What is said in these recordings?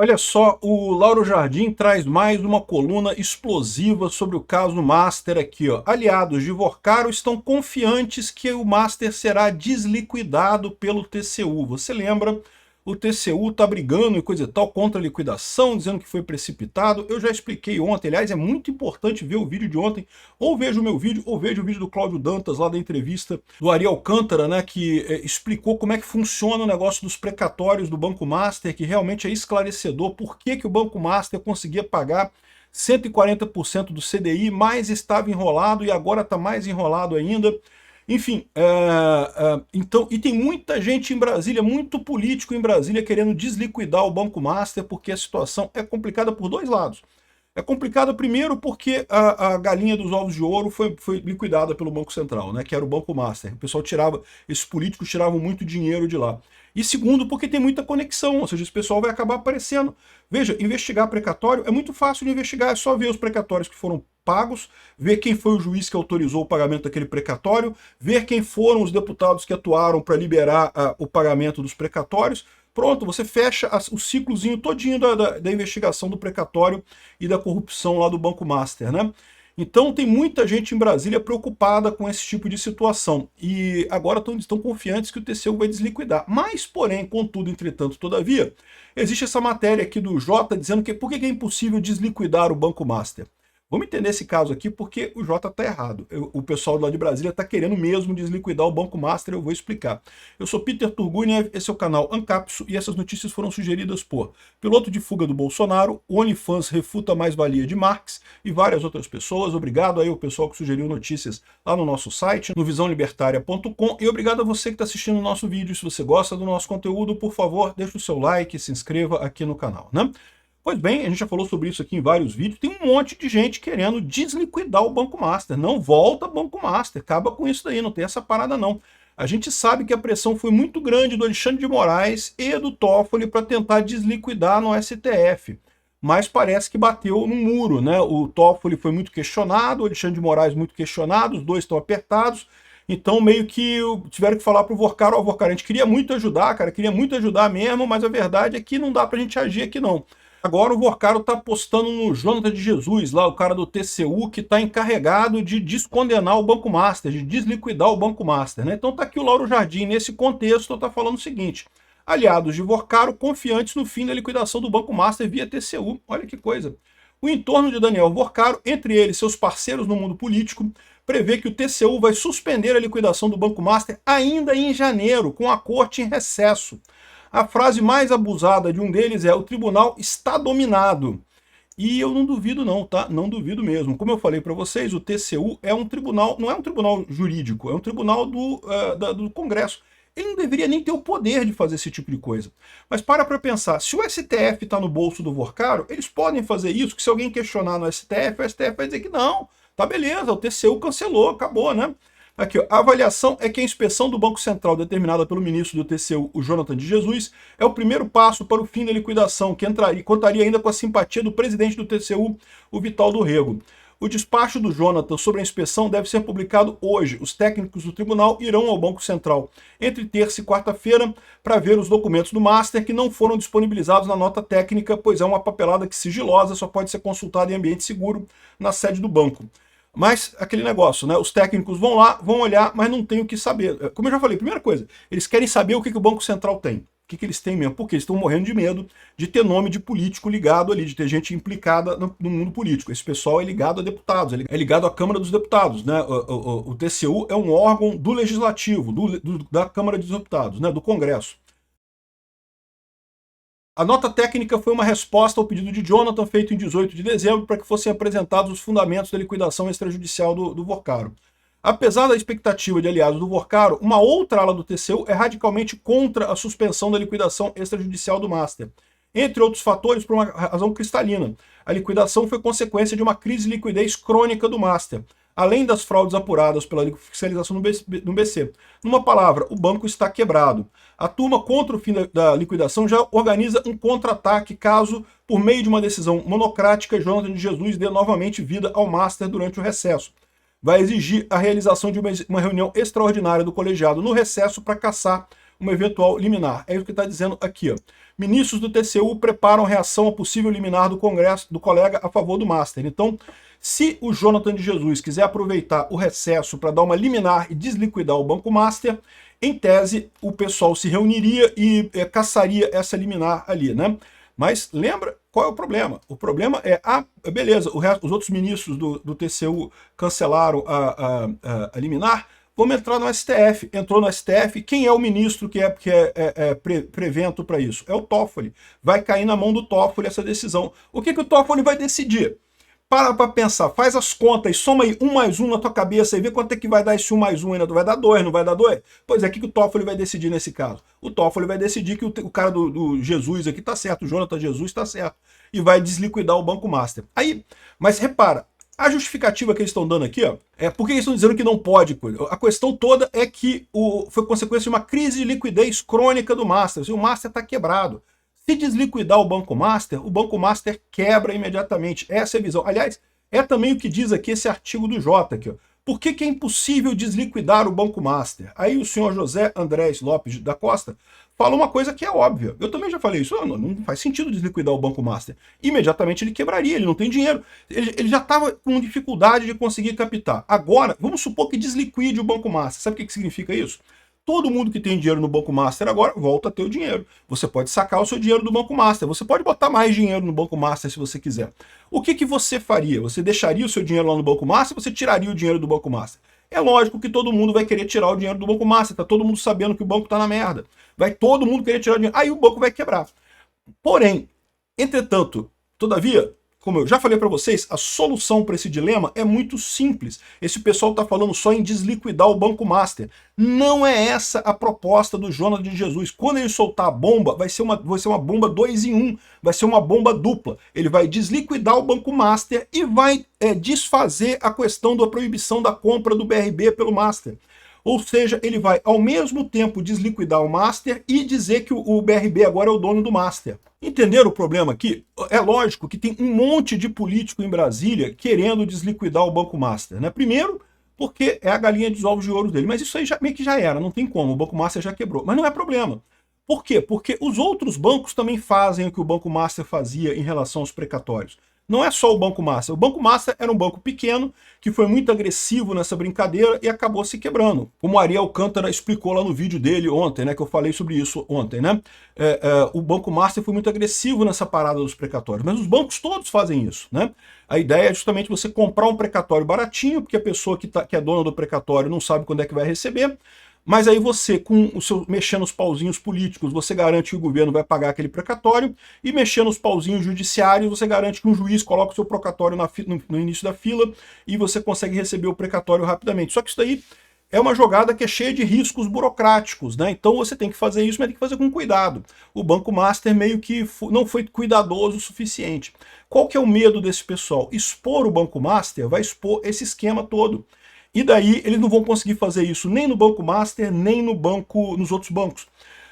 Olha só, o Lauro Jardim traz mais uma coluna explosiva sobre o caso Master aqui, ó. Aliados de Vorcaro estão confiantes que o Master será desliquidado pelo TCU. Você lembra? O TCU está brigando e coisa e tal contra a liquidação, dizendo que foi precipitado. Eu já expliquei ontem, aliás, é muito importante ver o vídeo de ontem. Ou veja o meu vídeo, ou veja o vídeo do Cláudio Dantas, lá da entrevista do Ari Alcântara, né, que explicou como é que funciona o negócio dos precatórios do Banco Master, que realmente é esclarecedor. Por que que o Banco Master conseguia pagar 140% do CDI, mas estava enrolado e agora está mais enrolado ainda. Enfim, então, e tem muita gente em Brasília, muito político em Brasília querendo desliquidar o Banco Master, porque a situação é complicada por dois lados. É complicado primeiro porque a galinha dos ovos de ouro foi liquidada pelo Banco Central, né, que era o Banco Master. O pessoal tirava, esses políticos tiravam muito dinheiro de lá. E segundo, porque tem muita conexão, ou seja, esse pessoal vai acabar aparecendo. Veja, investigar precatório é muito fácil de investigar, é só ver os precatórios que foram pagos, ver quem foi o juiz que autorizou o pagamento daquele precatório, ver quem foram os deputados que atuaram para liberar o pagamento dos precatórios. Pronto, você fecha o ciclozinho todinho da investigação do precatório e da corrupção lá do Banco Master, né? Então tem muita gente em Brasília preocupada com esse tipo de situação. E agora estão confiantes que o TCU vai desliquidar. Mas, porém, contudo, entretanto, todavia, existe essa matéria aqui do Jota dizendo que por que é impossível desliquidar o Banco Master? Vamos entender esse caso aqui porque o Jota está errado. O pessoal lá de Brasília está querendo mesmo desliquidar o Banco Master, eu vou explicar. Eu sou Peter Turguniev, esse é o canal Ancapso e essas notícias foram sugeridas por piloto de fuga do Bolsonaro, OnlyFans refuta mais-valia de Marx e várias outras pessoas. Obrigado aí ao pessoal que sugeriu notícias lá no nosso site, no visãolibertaria.com, e obrigado a você que está assistindo o nosso vídeo. Se você gosta do nosso conteúdo, por favor, deixe o seu like e se inscreva aqui no canal, né? Pois bem, a gente já falou sobre isso aqui em vários vídeos, tem um monte de gente querendo desliquidar o Banco Master. Não volta Banco Master, acaba com isso daí, não tem essa parada não. A gente sabe que a pressão foi muito grande do Alexandre de Moraes e do Toffoli para tentar desliquidar no STF. Mas parece que bateu no muro, né? O Toffoli foi muito questionado, o Alexandre de Moraes muito questionado, os dois estão apertados. Então meio que tiveram que falar pro Vorcaro, ó, Vorcaro, a gente queria muito ajudar, cara, queria muito ajudar mesmo, mas a verdade é que não dá pra gente agir aqui não. Agora o Vorcaro está apostando no Jonathan de Jesus, lá o cara do TCU, que está encarregado de descondenar o Banco Master, de desliquidar o Banco Master, né? Então está aqui o Lauro Jardim, nesse contexto, está falando o seguinte: aliados de Vorcaro confiantes no fim da liquidação do Banco Master via TCU. Olha que coisa. O entorno de Daniel Vorcaro, entre eles seus parceiros no mundo político, prevê que o TCU vai suspender a liquidação do Banco Master ainda em janeiro, com a corte em recesso. A frase mais abusada de um deles é: o tribunal está dominado. E eu não duvido não, tá? Não duvido mesmo. Como eu falei para vocês, o TCU é um tribunal, não é um tribunal jurídico, é um tribunal do Congresso. Ele não deveria nem ter o poder de fazer esse tipo de coisa. Mas para pensar, se o STF está no bolso do Vorcaro, eles podem fazer isso, que se alguém questionar no STF, o STF vai dizer que não, tá beleza, o TCU cancelou, acabou, né? Aqui, ó, a avaliação é que a inspeção do Banco Central determinada pelo ministro do TCU, o Jonathan de Jesus, é o primeiro passo para o fim da liquidação, que contaria ainda com a simpatia do presidente do TCU, o Vital do Rego. O despacho do Jonathan sobre a inspeção deve ser publicado hoje. Os técnicos do tribunal irão ao Banco Central entre terça e quarta-feira para ver os documentos do Master que não foram disponibilizados na nota técnica, pois é uma papelada que sigilosa só pode ser consultada em ambiente seguro na sede do banco. Mas aquele negócio, né? Os técnicos vão lá, vão olhar, mas não tem o que saber. Como eu já falei, primeira coisa, eles querem saber o que o Banco Central tem. O que eles têm mesmo? Porque eles estão morrendo de medo de ter nome de político ligado ali, de ter gente implicada no mundo político. Esse pessoal é ligado a deputados, é ligado à Câmara dos Deputados, né? O TCU é um órgão do Legislativo, da Câmara dos Deputados, né? Do Congresso. A nota técnica foi uma resposta ao pedido de Jonathan, feito em 18 de dezembro, para que fossem apresentados os fundamentos da liquidação extrajudicial do Vorcaro. Apesar da expectativa de aliados do Vorcaro, uma outra ala do TCU é radicalmente contra a suspensão da liquidação extrajudicial do Master. Entre outros fatores, por uma razão cristalina. A liquidação foi consequência de uma crise de liquidez crônica do Master, além das fraudes apuradas pela fiscalização no BC. Numa palavra, o banco está quebrado. A turma contra o fim da liquidação já organiza um contra-ataque caso, por meio de uma decisão monocrática, Jonathan de Jesus dê novamente vida ao Master durante o recesso. Vai exigir a realização de uma reunião extraordinária do colegiado no recesso para cassar uma eventual liminar. É isso que está dizendo aqui, ó. Ministros do TCU preparam reação ao possível liminar do Congresso do colega a favor do Master. Então, se o Jonathan de Jesus quiser aproveitar o recesso para dar uma liminar e desliquidar o Banco Master, em tese, o pessoal se reuniria e caçaria essa liminar ali, né? Mas lembra qual é o problema? O problema é, beleza, os outros ministros do TCU cancelaram a liminar, vamos entrar no STF. Entrou no STF, quem é o ministro que é prevento para isso? É o Toffoli. Vai cair na mão do Toffoli essa decisão. O que o Toffoli vai decidir? Para pensar, faz as contas, soma aí 1 mais 1 na tua cabeça e vê quanto é que vai dar esse 1 mais 1 ainda. Vai dar 2, não vai dar 2? Pois é, o que o Toffoli vai decidir nesse caso? O Toffoli vai decidir que o cara do Jesus aqui tá certo, o Jonathan Jesus tá certo, e vai desliquidar o Banco Master. Aí, mas repara, a justificativa que eles estão dando aqui, ó, é porque eles estão dizendo que não pode. A questão toda é que foi consequência de uma crise de liquidez crônica do Master. O Master está quebrado. Se desliquidar o Banco Master quebra imediatamente. Essa é a visão. Aliás, é também o que diz aqui esse artigo do Jota. Aqui, ó. Por que é impossível desliquidar o Banco Master? Aí o senhor José Andrés Lopes da Costa fala uma coisa que é óbvia. Eu também já falei isso. Não faz sentido desliquidar o Banco Master. Imediatamente ele quebraria, ele não tem dinheiro. Ele já estava com dificuldade de conseguir captar. Agora, vamos supor que desliquide o Banco Master. Sabe o que significa isso? Todo mundo que tem dinheiro no Banco Master agora volta a ter o dinheiro. Você pode sacar o seu dinheiro do Banco Master. Você pode botar mais dinheiro no Banco Master se você quiser. O que você faria? Você deixaria o seu dinheiro lá no Banco Master ou você tiraria o dinheiro do Banco Master? É lógico que todo mundo vai querer tirar o dinheiro do Banco Master. Tá todo mundo sabendo que o banco tá na merda. Vai todo mundo querer tirar o dinheiro. Aí o banco vai quebrar. Porém, entretanto, todavia, como eu já falei para vocês, a solução para esse dilema é muito simples. Esse pessoal está falando só em desliquidar o Banco Master. Não é essa a proposta do Jonathan de Jesus. Quando ele soltar a bomba, vai ser uma bomba 2 em 1. Vai ser uma bomba dupla. Ele vai desliquidar o Banco Master e vai desfazer a questão da proibição da compra do BRB pelo Master. Ou seja, ele vai ao mesmo tempo desliquidar o Master e dizer que o BRB agora é o dono do Master. Entenderam o problema aqui? É lógico que tem um monte de político em Brasília querendo desliquidar o Banco Master, né? Primeiro, porque é a galinha dos ovos de ouro dele. Mas isso aí meio que já era, não tem como. O Banco Master já quebrou. Mas não é problema. Por quê? Porque os outros bancos também fazem o que o Banco Master fazia em relação aos precatórios. Não é só o Banco Master. O Banco Master era um banco pequeno que foi muito agressivo nessa brincadeira e acabou se quebrando. Como o Ariel Alcântara explicou lá no vídeo dele ontem, né, que eu falei sobre isso ontem, né? O Banco Master foi muito agressivo nessa parada dos precatórios, mas os bancos todos fazem isso, né? A ideia é justamente você comprar um precatório baratinho, porque a pessoa que é dona do precatório não sabe quando é que vai receber. Mas aí você, com o seu mexendo os pauzinhos políticos, você garante que o governo vai pagar aquele precatório, e mexendo os pauzinhos judiciários, você garante que um juiz coloca o seu precatório no início da fila e você consegue receber o precatório rapidamente. Só que isso daí é uma jogada que é cheia de riscos burocráticos, né? Então você tem que fazer isso, mas tem que fazer com cuidado. O Banco Master meio que não foi cuidadoso o suficiente. Qual que é o medo desse pessoal? Expor o Banco Master vai expor esse esquema todo. E daí eles não vão conseguir fazer isso nem no Banco Master, nem nos outros bancos.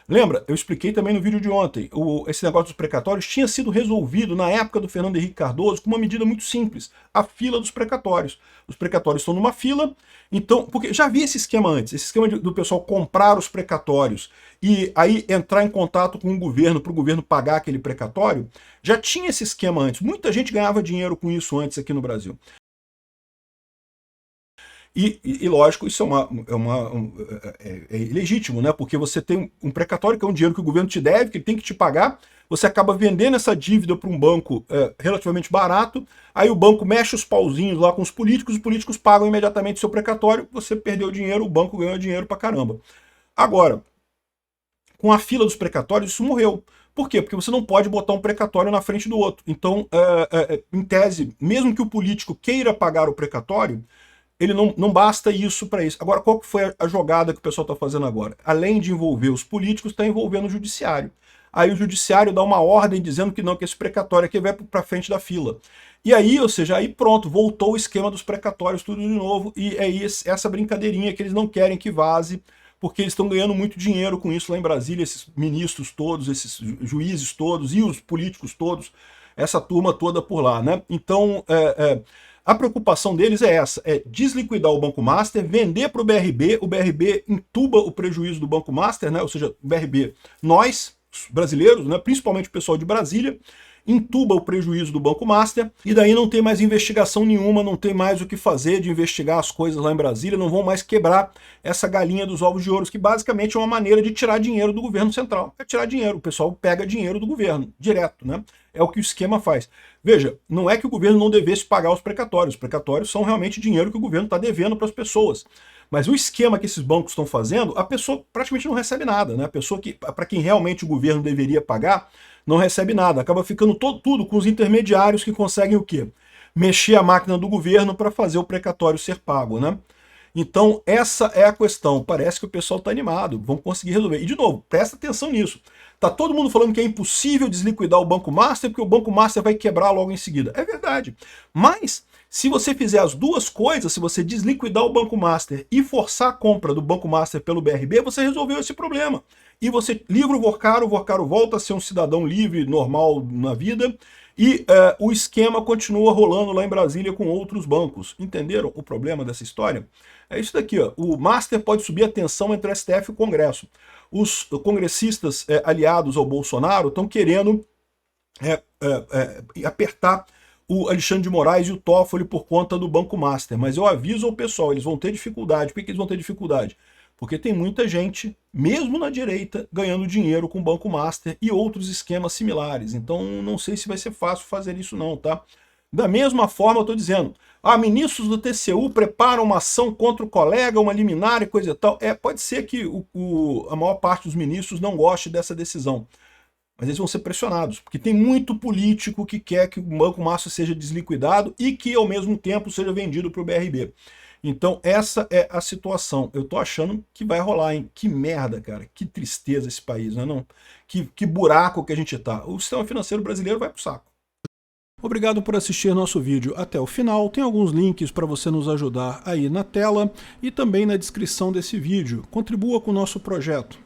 Lembra? Eu expliquei também no vídeo de ontem. Esse negócio dos precatórios tinha sido resolvido na época do Fernando Henrique Cardoso com uma medida muito simples. A fila dos precatórios. Os precatórios estão numa fila, então, porque já havia esse esquema antes, esse esquema do pessoal comprar os precatórios e aí entrar em contato com o governo para o governo pagar aquele precatório, já tinha esse esquema antes. Muita gente ganhava dinheiro com isso antes aqui no Brasil. E lógico, isso é ilegítimo, né? Porque você tem um precatório, que é um dinheiro que o governo te deve, que ele tem que te pagar, você acaba vendendo essa dívida para um banco relativamente barato, aí o banco mexe os pauzinhos lá com os políticos pagam imediatamente o seu precatório, você perdeu dinheiro, o banco ganhou dinheiro pra caramba. Agora, com a fila dos precatórios, isso morreu. Por quê? Porque você não pode botar um precatório na frente do outro. Então, em tese, mesmo que o político queira pagar o precatório, ele não basta isso para isso. Agora, qual que foi a jogada que o pessoal está fazendo agora? Além de envolver os políticos, está envolvendo o judiciário. Aí o judiciário dá uma ordem dizendo que não, que esse precatório aqui vai para frente da fila. E aí, ou seja, aí pronto, voltou o esquema dos precatórios tudo de novo, e é essa brincadeirinha que eles não querem que vaze, porque eles estão ganhando muito dinheiro com isso lá em Brasília, esses ministros todos, esses juízes todos e os políticos todos, essa turma toda por lá, né? Então, A preocupação deles é essa, é desliquidar o Banco Master, vender para o BRB entuba o prejuízo do Banco Master, né? Ou seja, o BRB, nós, brasileiros, né? Principalmente o pessoal de Brasília, entuba o prejuízo do Banco Master, e daí não tem mais investigação nenhuma, não tem mais o que fazer de investigar as coisas lá em Brasília, não vão mais quebrar essa galinha dos ovos de ouro, que basicamente é uma maneira de tirar dinheiro do governo central. É tirar dinheiro, o pessoal pega dinheiro do governo, direto, né? É o que o esquema faz. Veja, não é que o governo não devesse pagar os precatórios são realmente dinheiro que o governo está devendo para as pessoas. Mas o esquema que esses bancos estão fazendo, a pessoa praticamente não recebe nada, né? A pessoa que, para quem realmente o governo deveria pagar, não recebe nada. Acaba ficando tudo com os intermediários que conseguem o quê? Mexer a máquina do governo para fazer o precatório ser pago, né? Então, essa é a questão. Parece que o pessoal está animado, vão conseguir resolver. E, de novo, presta atenção nisso. Tá todo mundo falando que é impossível desliquidar o Banco Master, porque o Banco Master vai quebrar logo em seguida. É verdade. Mas, se você fizer as duas coisas, se você desliquidar o Banco Master e forçar a compra do Banco Master pelo BRB, você resolveu esse problema. E você livra o Vorcaro volta a ser um cidadão livre, normal na vida, e o esquema continua rolando lá em Brasília com outros bancos. Entenderam o problema dessa história? É isso daqui, ó. O Master pode subir a tensão entre o STF e o Congresso. Os congressistas aliados ao Bolsonaro estão querendo apertar o Alexandre de Moraes e o Toffoli por conta do Banco Master. Mas eu aviso ao pessoal, eles vão ter dificuldade. Por que eles vão ter dificuldade? Porque tem muita gente, mesmo na direita, ganhando dinheiro com o Banco Master e outros esquemas similares. Então não sei se vai ser fácil fazer isso não, tá? Da mesma forma, eu estou dizendo, ministros do TCU preparam uma ação contra o colega, uma liminar e coisa e tal. Pode ser que a maior parte dos ministros não goste dessa decisão. Mas eles vão ser pressionados, porque tem muito político que quer que o Banco Master seja desliquidado e que, ao mesmo tempo, seja vendido para o BRB. Então, essa é a situação. Eu tô achando que vai rolar, hein? Que merda, cara. Que tristeza esse país, não é não? Que buraco que a gente tá. O sistema financeiro brasileiro vai pro saco. Obrigado por assistir nosso vídeo até o final. Tem alguns links para você nos ajudar aí na tela e também na descrição desse vídeo. Contribua com o nosso projeto.